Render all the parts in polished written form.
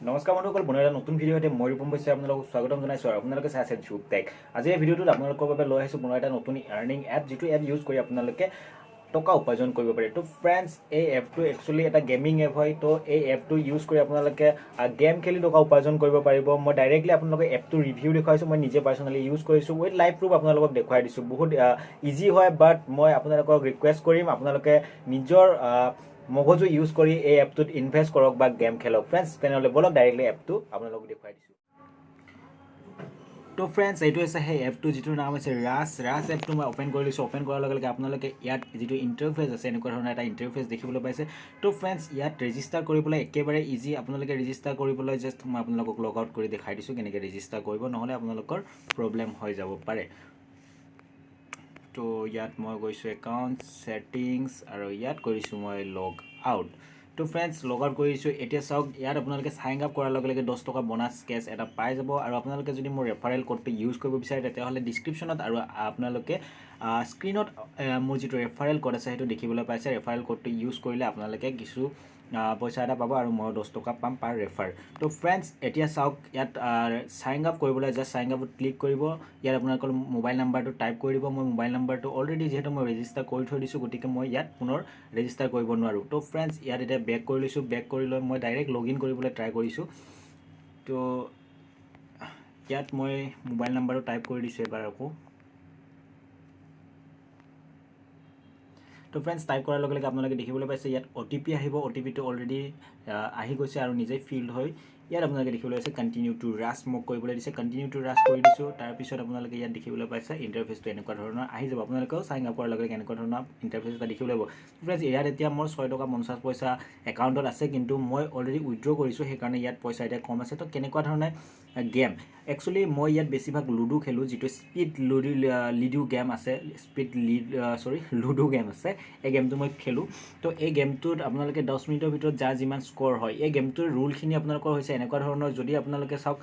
নমস্কাৰ বন্ধুসকল, পুনৰ এটা নতুন ভিডিঅ' সৈতে মই ৰূপম বৈশ্যই আপোনালোকক স্বাগতম জনাইছোঁ আৰু আপোনালোকে চাই আছে Jruptech। আজি এই ভিডিঅ'টোত আপোনালোকৰ বাবে লৈ আহিছোঁ পুনৰ এটা নতুন আৰ্নিং এপ, যিটো এপ ইউজ কৰি আপোনালোকে টকা উপাৰ্জন কৰিব পাৰে। তো ফ্ৰেণ্ডছ, এই এপটো একচুৱেলি এটা গেমিং এপ হয়। তো এই এপটো ইউজ কৰি আপোনালোকে গেম খেলি টকা উপাৰ্জন কৰিব পাৰিব। মই ডাইৰেক্টলি আপোনালোকে এপটো ৰিভিউ দেখুৱাইছোঁ, মই নিজে পাৰ্চনেলি ইউজ কৰিছোঁ, উইথ লাইভ প্ৰুফ আপোনালোকক দেখুৱাই দিছোঁ। বহুত ইজি হয়, বাট মই আপোনালোকক ৰিকুৱেষ্ট কৰিম আপোনালোকে নিজৰ মগজু ইউজ কৰি এই এপটোত ইনভেষ্ট কৰক বা গেম খেলক। ফ্ৰেণ্ডছ, তেনেহ'লে বলক ডাইৰেক্টলি এপটো আপোনালোকক দেখুৱাই দিছোঁ। তো ফ্ৰেণ্ডছ, এইটো হৈছে সেই এপটো, যিটোৰ নাম হৈছে ৰাছ এপটো মই অ'পেন কৰি লৈছোঁ। অ'পেন কৰাৰ লগে লগে আপোনালোকে ইয়াত যিটো ইণ্টাৰফেচ আছে, এনেকুৱা ধৰণৰ এটা ইণ্টাৰফেচ দেখিবলৈ পাইছে। তো ফ্ৰেণ্ডছ, ইয়াত ৰেজিষ্টাৰ কৰিবলৈ একেবাৰে ইজি। আপোনালোকে ৰেজিষ্টাৰ কৰিবলৈ জাষ্ট মই আপোনালোকক লগ আউট কৰি দেখাই দিছোঁ কেনেকৈ ৰেজিষ্টাৰ কৰিব, নহ'লে আপোনালোকৰ প্ৰব্লেম হৈ যাব পাৰে। তো ইয়াত মই গৈছোঁ একাউণ্ট ছেটিংছ আৰু ইয়াত কৰিছোঁ মই লগ আউট। তো ফ্ৰেণ্ডছ, লগ আউট কৰিছোঁ। এতিয়া চাওক, ইয়াত আপোনালোকে চাইন আপ কৰাৰ লগে লগে 10 টকা বোনাছ কেছ এটা পাই যাব। আৰু আপোনালোকে যদি মোৰ ৰেফাৰেল কোডটো ইউজ কৰিব বিচাৰে, তেতিয়াহ'লে ডিছক্ৰিপশ্যনত আৰু আপোনালোকে স্ক্ৰীণত মোৰ যিটো ৰেফাৰেল কোড আছে সেইটো দেখিবলৈ পাইছে। ৰেফাৰেল কোডটো ইউজ কৰিলে আপোনালোকে কিছু পইচা এটা পাব আৰু মই 10 টকা পাম পাৰ ৰেফাৰ। তো ফ্ৰেণ্ডছ, এতিয়া চাওক, ইয়াত চাইন আপ কৰিবলৈ জাষ্ট চাইন আপত ক্লিক কৰিব। ইয়াত আপোনালোকৰ মোবাইল নাম্বাৰটো টাইপ কৰি দিব। মই মোবাইল নাম্বাৰটো অলৰেডি যিহেতু মই ৰেজিষ্টাৰ কৰি থৈ দিছোঁ, গতিকে মই ইয়াত পুনৰ ৰেজিষ্টাৰ কৰিব নোৱাৰোঁ। তো ফ্ৰেণ্ডছ, ইয়াত এতিয়া বেক কৰি লৈছোঁ। বেক কৰি লৈ মই ডাইৰেক্ট লগ ইন কৰিবলৈ ট্ৰাই কৰিছোঁ। তো ইয়াত মই মোবাইল নাম্বাৰটো টাইপ কৰি দিছোঁ এবাৰ আকৌ। তো ফ্ৰেণ্ডছ, টাইপ কৰাৰ লগে লগে আপোনালোকে দেখিবলৈ পাইছে ইয়াত OTP আহিব। OTPটো অলৰেডি আহি গৈছে আৰু নিজেই ফিল্ড হৈ ইয়াত আপোনালোকে দেখিবলৈ পাইছে কণ্টিনিউ টু ৰাছ মোক কৰিবলৈ দিছে। কণ্টিনিউ টু ৰাছ কৰি দিছোঁ। তাৰপিছত আপোনালোকে ইয়াত দেখিবলৈ পাইছে ইণ্টাৰফেচটো এনেকুৱা ধৰণৰ আহি যাব। আপোনালোকেও চাইন আপ কৰাৰ লগে লগে এনেকুৱা ধৰণৰ ইণ্টাৰফেচ এটা দেখিবলৈ পাব। ফ্ৰেণ্ডছ, ইয়াত এতিয়া মোৰ 6 টকা 50 পইচা একাউণ্টত আছে, কিন্তু মই অলৰেডি উইথড্ৰ কৰিছোঁ, সেইকাৰণে ইয়াত পইচা এতিয়া কম আছে। তো কেনেকুৱা ধৰণে গেম, একচুৱেলি মই ইয়াত বেছিভাগ লুডু খেলোঁ, যিটো স্পীড লিডু গেম আছে, লুডু গেম আছে। এই গেমটো মই খেলোঁ। তো এই গেমটোত আপোনালোকে 10 মিনিটৰ ভিতৰত যাৰ যিমান স্ক'ৰ হয়, এই গেমটোৰ ৰুলখিনি আপোনালোকৰ হৈছে এনেকুৱা ধৰণৰ। যদি আপোনালোকে চাওক,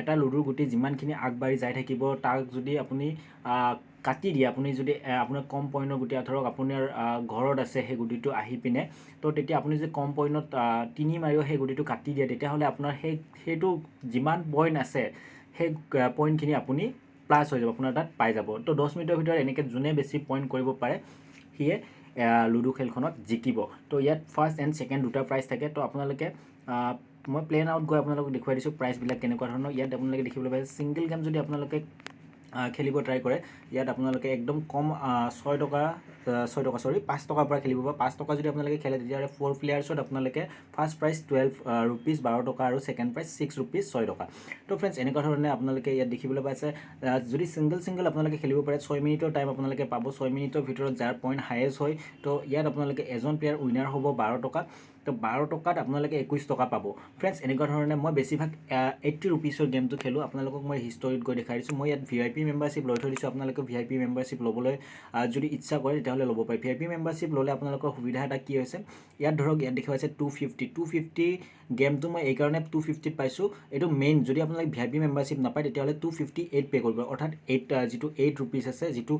এটা লুডুৰ গুটি যিমানখিনি আগবাঢ়ি যাই থাকিব, তাক যদি আপুনি কাটি দিয়ে, আপুনি যদি আপোনাৰ কম পইণ্টৰ গুটি, ধৰক আপোনাৰ ঘৰত আছে সেই গুটিটো আহি পিনে, তো তেতিয়া আপুনি যদি কম পইণ্টত 3 মাৰিও সেই গুটিটো কাটি দিয়ে, তেতিয়াহ'লে আপোনাৰ সেইটো যিমান পইণ্ট আছে সেই পইণ্টখিনি আপুনি প্লাছ হৈ যাব, আপোনাৰ তাত পাই যাব। তো 10 মিনিটৰ ভিতৰত এনেকৈ যোনে বেছি পইণ্ট কৰিব পাৰে সিয়ে লুডু খেলখনত জিকিব। তো ইয়াত ফাৰ্ষ্ট এণ্ড ছেকেণ্ড দুটা প্ৰাইজ থাকে। তো আপোনালোকে মই প্লেন আউট গৈ আপোনালোকক দেখুৱাই দিছোঁ প্ৰাইচবিলাক কেনেকুৱা ধৰণৰ। ইয়াত আপোনালোকে দেখিবলৈ পাইছে ছিংগল গেম যদি আপোনালোকে খেলিব ট্ৰাই কৰে, ইয়াত আপোনালোকে একদম কম 5 টকাৰ পৰা খেলিব পাৰে। 5 টকা যদি আপোনালোকে খেলে, তেতিয়াহ'লে 4 প্লেয়াৰ্ছত আপোনালোকে ফাৰ্ষ্ট প্ৰাইজ 12 ৰুপিজ 12 টকা আৰু ছেকেণ্ড প্ৰাইজ 6 ৰুপিজ 6 টকা। তো ফ্ৰেণ্ডছ, এনেকুৱা ধৰণে আপোনালোকে ইয়াত দেখিবলৈ পাইছে। যদি ছিংগল আপোনালোকে খেলিব পাৰে, 6 মিনিটৰ টাইম আপোনালোকে পাব। 6 মিনিটৰ ভিতৰত যাৰ পইণ্ট হায়েষ্ট হয়, তো ইয়াত আপোনালোকে এজন প্লেয়াৰ উইনাৰ হ'ব 12 টকা। তো 12 টকাত আপোনালোকে 21 টকা পাব। ফ্ৰেণ্ডছ, এনেকুৱা ধৰণে মই বেছিভাগ 80 ৰুপিজৰ গেমটো খেলোঁ। আপোনালোকক মই হিষ্টৰীত গৈ দেখাই দিছোঁ। মই ইয়াত VIP মেম্বাৰশ্বিপ লৈ থৈ দিছোঁ। আপোনালোকে VIP মেম্বাৰশ্বিপ ল'বলৈ যদি ইচ্ছা কৰে, তেতিয়াহ'লে ল'ব পাৰে। VIP মেম্বাৰশ্বিপ ল'লে আপোনালোকৰ সুবিধা এটা কি হৈছে, ইয়াত ধৰক ইয়াত দেখুৱাই আছে 250 গেমটো মই এইকাৰণে 250ত পাইছোঁ। এইটো মেইন, যদি আপোনালোকে VIP মেম্বাৰশ্বিপ নাপায়, তেতিয়াহ'লে 258 পে' কৰিব, অৰ্থাৎ 8 ৰুপিজ আছে, যিটো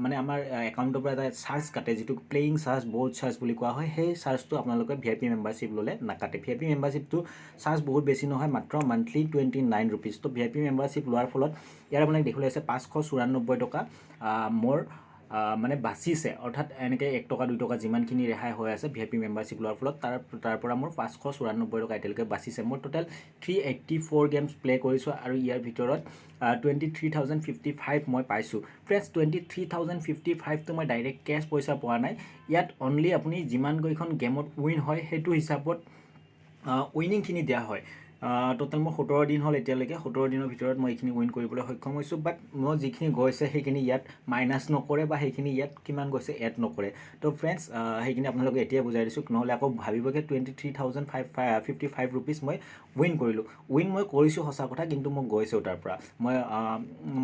মানে আমাৰ একাউণ্টৰ পৰা এটা চাৰ্জ কাটে, যিটো প্লেয়িং চাৰ্জ, বৰ্ড চাৰ্জ বুলি কোৱা হয়। সেই চাৰ্জটো আপোনালোকে VIP মেম্বাৰশ্বিপ ল'লে নাকাটে। VIP মেম্বাৰশ্বিপটো চাৰ্জ বহুত বেছি নহয়, মাত্ৰ মান্থলি 29 ৰুপিজ। তো VIP মেম্বাৰশ্বিপ লোৱাৰ ফলত ইয়াত আপোনালোকে দেখিবলৈ আছে 594 টকা মোৰ মানে বাচিছে, অৰ্থাৎ এনেকৈ 1 টকা 2 টকা যিমানখিনি ৰেহাই হৈ আছে VIP মেম্বাৰশ্বিপ লোৱাৰ ফলত, তাৰ পৰা মোৰ 594 টকা এতিয়ালৈকে বাচিছে। মই টোটেল 384 গেমছ প্লে' কৰিছোঁ আৰু ইয়াৰ ভিতৰত 23,055 মই পাইছোঁ। ফ্ৰেণ্ডছ, 23,055টো মই ডাইৰেক্ট কেছ পইচা পোৱা নাই। ইয়াত অনলি আপুনি যিমানকেইখন গেমত উইন হয়, সেইটো হিচাপত উইনিংখিনি দিয়া হয়। টোটেল মোৰ 17 দিন হ'ল এতিয়ালৈকে। 17 দিনৰ ভিতৰত মই এইখিনি উইন কৰিবলৈ সক্ষম হৈছোঁ। বাট মোৰ যিখিনি গৈছে সেইখিনি ইয়াত মাইনাছ নকৰে, বা সেইখিনি ইয়াত কিমান গৈছে এড নকৰে। তো ফ্ৰেণ্ডছ, সেইখিনি আপোনালোকে এতিয়াই বুজাই দিছোঁ, নহ'লে আকৌ ভাবিবগৈ 23,055 ৰুপিজ মই উইন কৰিলোঁ। উইন মই কৰিছোঁ সঁচা কথা, কিন্তু মই গৈছোঁ তাৰ পৰা। মই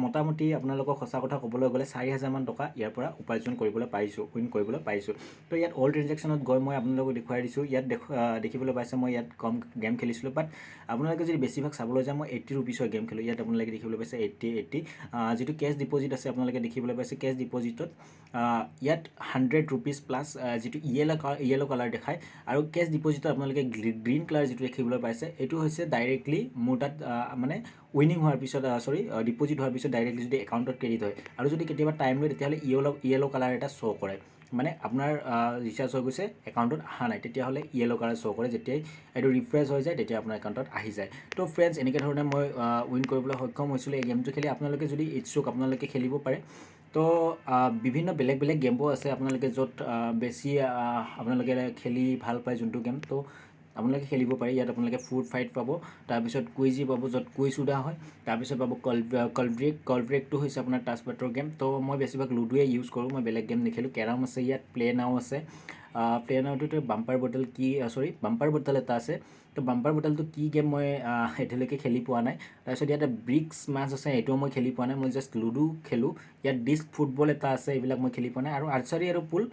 মোটামুটি আপোনালোকক সঁচা কথা ক'বলৈ গ'লে 4,000 মান টকা ইয়াৰ পৰা উপাৰ্জন কৰিবলৈ পাৰিছোঁ, উইন কৰিবলৈ পাৰিছোঁ। তো ইয়াত অল ট্ৰেনজেকশ্যনত গৈ মই আপোনালোকক দেখুৱাই দিছোঁ। ইয়াত দেখিবলৈ পাইছে মই ইয়াত কম গেম খেলিছিলোঁ, বাট আপোনালোকে যদি বেছিভাগ চাবলৈ যায় মই 80 ৰুপিছৰ গেম খেলোঁ ইয়াত আপোনালোকে দেখিবলৈ পাইছে 80 যিটো কেছ ডিপ'জিট আছে আপোনালোকে দেখিবলৈ পাইছে কেছ ডিপ'জিটত ইয়াত 100 ৰুপিছ প্লাছ যিটো ইয়েলো কালাৰ দেখায় আৰু কেছ ডিপ'জিটত আপোনালোকে গ্ৰীণ কালাৰ যিটো দেখিবলৈ পাইছে এইটো হৈছে ডাইৰেক্টলি মোৰ তাত মানে উইনিং হোৱাৰ পিছত ডিপ'জিট হোৱাৰ পিছত ডাইৰেক্টলি যদি একাউণ্টত ক্ৰেডিট হয় আৰু যদি কেতিয়াবা টাইম লয় তেতিয়াহ'লে ইয়েলো কালাৰ এটা শ্ব' কৰে মানে আপোনাৰ ৰিচাৰ্জ হৈ গৈছে একাউণ্টত অহা নাই তেতিয়াহ'লে ইয়েলো কালাৰ শ্ব' কৰে যেতিয়াই এইটো ৰিফ্ৰেছ হৈ যায় তেতিয়া আপোনাৰ একাউণ্টত আহি যায় তো ফ্ৰেণ্ডছ এনেকৈ ধৰণে মই উইন কৰিবলৈ সক্ষম হৈছিলোঁ এই গেমটো খেলি আপোনালোকে যদি ইচ্ছুক আপোনালোকে খেলিব পাৰে তো বিভিন্ন বেলেগ বেলেগ গেমবোৰ আছে আপোনালোকে য'ত বেছি আপোনালোকে খেলি ভাল পায় যোনটো গেম তো আপোনালোকে খেলিব পাৰে ইয়াত আপোনালোকে ফুড ফাইট পাব তাৰপিছত কুইজি পাব য'ত কুইজ সোধা হয় তাৰপিছত পাব কলব্ৰেকটো হৈছে আপোনাৰ টাচবাটৰ গেম তো মই বেছিভাগ লুডুৱে ইউজ কৰোঁ মই বেলেগ গেম নেখেলোঁ কেৰাম আছে ইয়াত প্লে নাও আছে প্লে নাওটোতে বাম্পাৰ বটল এটা আছে তো বাম্পাৰ বটলটো কি গেম মই এতিয়ালৈকে খেলি পোৱা নাই তাৰপিছত ইয়াতে ব্ৰিক্স মাছ আছে এইটোও মই খেলি পোৱা নাই মই জাষ্ট লুডু খেলোঁ ইয়াত ডিস্ক ফুটবল এটা আছে এইবিলাক মই খেলি পোৱা নাই আৰু আৰ্চাৰী আৰু পুল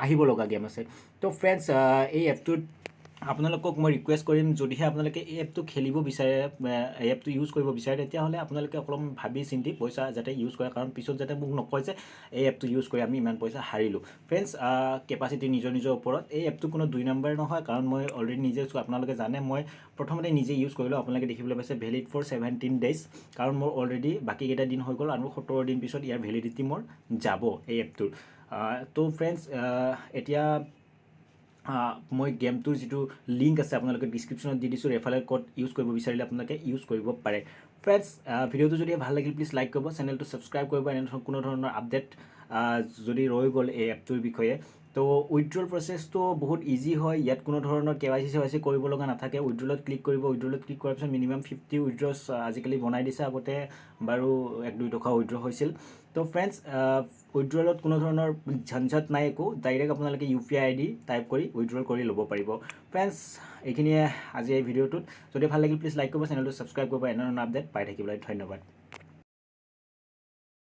আহিব লগা গেম আছে তো ফ্ৰেণ্ডছ এই এপটোত আপোনালোকক মই ৰিকুৱেষ্ট কৰিম যদিহে আপোনালোকে এই এপটো খেলিব বিচাৰে এই এপটো ইউজ কৰিব বিচাৰে তেতিয়াহ'লে আপোনালোকে অলপমান ভাবি চিন্তি পইচা যাতে ইউজ কৰে কাৰণ পিছত যাতে মোক নকয় যে এই এপটো ইউজ কৰি আমি ইমান পইচা হাৰিলোঁ ফ্ৰেণ্ডছ কেপাচিটি নিজৰ ওপৰত এই এপটো কোনো 2 নম্বৰ নহয় কাৰণ মই অলৰেডি নিজে আপোনালোকে জানে মই প্ৰথমতে নিজে ইউজ কৰিলোঁ আপোনালোকে দেখিবলৈ পাইছে ভেলিড ফৰ 17 ডেইজ কাৰণ মোৰ অলৰেডি বাকীকেইটা দিন হৈ গ'ল আৰু 17 দিন পিছত ইয়াৰ ভেলিডিটি মোৰ যাব এই এপটোৰ তো ফ্ৰেণ্ডছ এতিয়া মই গেমটোৰ যিটো লিংক আছে আপোনালোকে ডিছক্ৰিপশ্যনত দি দিছোঁ ৰেফাৰেল কোড ইউজ কৰিব বিচাৰিলে আপোনালোকে ইউজ কৰিব পাৰে ফ্ৰেণ্ডছ ভিডিঅ'টো যদি ভাল লাগিল প্লিজ লাইক কৰিব চেনেলটো ছাবস্ক্ৰাইব কৰিব এনে কোনো ধৰণৰ আপডেট যদি ৰৈ গ'ল এই এপটোৰ বিষয়ে তো উইথড্ৰল প্ৰচেছটো বহুত ইজি হয় ইয়াত কোনো ধৰণৰ KYC কৰিব লগা নাথাকে উইথড্ৰলত ক্লিক কৰিব উইথড্ৰলত ক্লিক কৰাৰ পিছত মিনিমাম 50 উইথড্ৰছ আজিকালি বনাই দিছে আগতে বাৰু 1-2 টকা উইথড্ৰ হৈছিল তো ফ্ৰেণ্ডছ উইথড্ৰলত কোনো ধৰণৰ ঝঞ্ঝট নাই একো ডাইৰেক্ট আপোনালোকে UPI ID টাইপ কৰি উইথড্ৰল কৰি ল'ব পাৰিব ফ্ৰেণ্ডছ এইখিনিয়ে আজি এই ভিডিঅ'টোত যদি ভাল লাগিল প্লিজ লাইক কৰিব চেনেলটো ছাবস্ক্ৰাইব কৰিব এনে ধৰণৰ আপডেট পাই থাকিবলৈ ধন্যবাদ